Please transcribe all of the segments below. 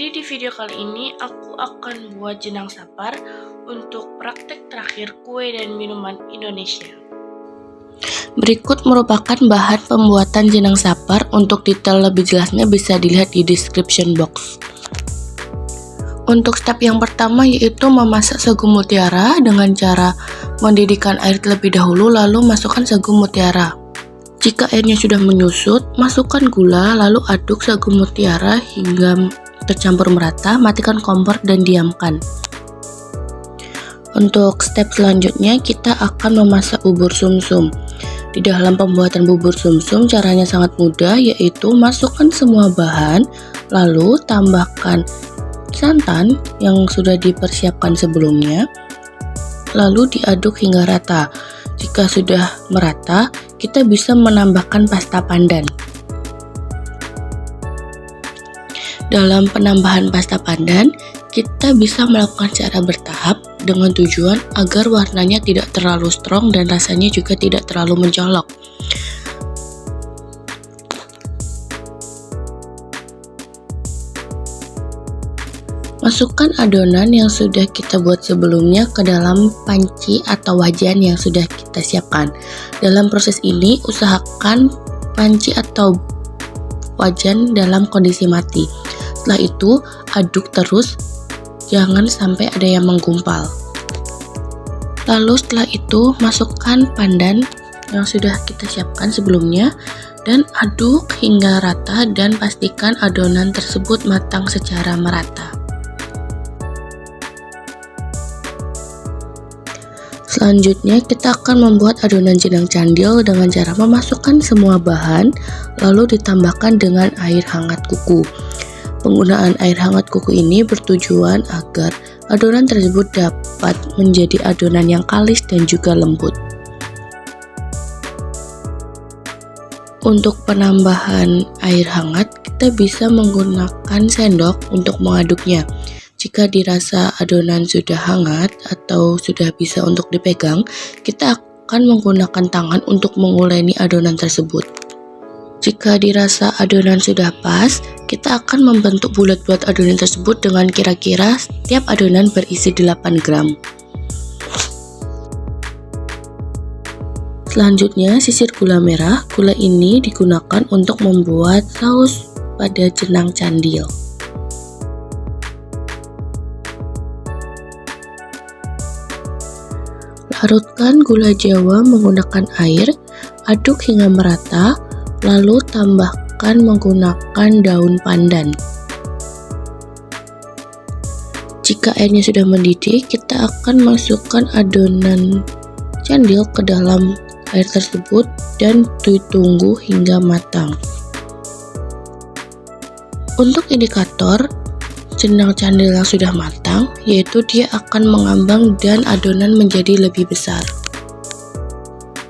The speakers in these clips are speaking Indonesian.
Jadi di video kali ini aku akan buat jenang sapar untuk praktek terakhir kue dan minuman Indonesia. Berikut merupakan bahan pembuatan jenang sapar. Untuk detail lebih jelasnya bisa dilihat di description box. Untuk step yang pertama yaitu memasak sagu mutiara dengan cara mendidihkan air terlebih dahulu lalu masukkan sagu mutiara. Jika airnya sudah menyusut, masukkan gula lalu aduk sagu mutiara hingga tercampur merata, matikan kompor dan diamkan. Untuk step selanjutnya kita akan memasak bubur sumsum. Di dalam pembuatan bubur sumsum caranya sangat mudah, yaitu masukkan semua bahan lalu tambahkan santan yang sudah dipersiapkan sebelumnya lalu diaduk hingga rata. Jika sudah merata, kita bisa menambahkan pasta pandan. Dalam penambahan pasta pandan, kita bisa melakukan secara bertahap dengan tujuan agar warnanya tidak terlalu strong dan rasanya juga tidak terlalu mencolok. Masukkan adonan yang sudah kita buat sebelumnya ke dalam panci atau wajan yang sudah kita siapkan. Dalam proses ini, usahakan panci atau wajan dalam kondisi mati. Setelah itu, aduk terus, jangan sampai ada yang menggumpal. Lalu setelah itu, masukkan pandan yang sudah kita siapkan sebelumnya dan aduk hingga rata dan pastikan adonan tersebut matang secara merata. Selanjutnya kita akan membuat adonan jenang candil dengan cara memasukkan semua bahan lalu ditambahkan dengan air hangat kuku. Penggunaan air hangat kuku ini bertujuan agar adonan tersebut dapat menjadi adonan yang kalis dan juga lembut. Untuk penambahan air hangat, kita bisa menggunakan sendok untuk mengaduknya. Jika dirasa adonan sudah hangat atau sudah bisa untuk dipegang, kita akan menggunakan tangan untuk menguleni adonan tersebut. Jika dirasa adonan sudah pas, kita akan membentuk bulat-bulat adonan tersebut dengan kira-kira setiap adonan berisi 8 gram. Selanjutnya, sisir gula merah. Gula ini digunakan untuk membuat saus pada jenang candil. Larutkan gula jawa menggunakan air, aduk hingga merata, lalu tambahkan menggunakan daun pandan. Jika airnya sudah mendidih, kita akan masukkan adonan candil ke dalam air tersebut dan ditunggu hingga matang. Untuk indikator jenang candil yang sudah matang, yaitu dia akan mengambang dan adonan menjadi lebih besar.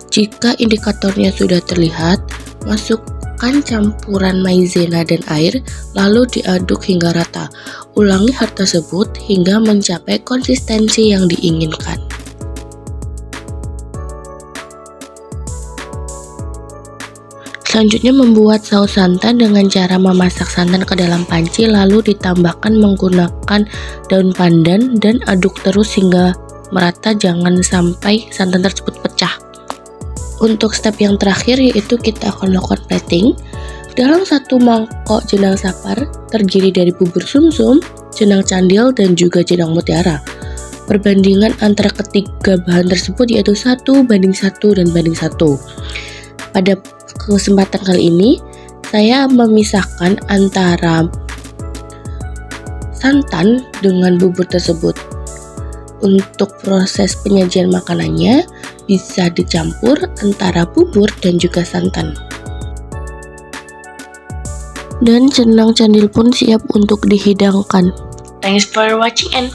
Jika indikatornya sudah terlihat, masukkan campuran maizena dan air, lalu diaduk hingga rata. Ulangi hal tersebut hingga mencapai konsistensi yang diinginkan. Selanjutnya membuat saus santan dengan cara memasak santan ke dalam panci lalu ditambahkan menggunakan daun pandan dan aduk terus hingga merata, jangan sampai santan tersebut pecah. Untuk step yang terakhir yaitu kita akan melakukan plating. Dalam satu mangkok jenang sapar terdiri dari bubur sumsum, jenang candil dan juga jenang mutiara. Perbandingan antara ketiga bahan tersebut yaitu 1:1 dan 1:1. Pada kesempatan kali ini, saya memisahkan antara santan dengan bubur tersebut. Untuk proses penyajian makanannya, bisa dicampur antara bubur dan juga santan. Dan jenang candil pun siap untuk dihidangkan. Thanks for watching and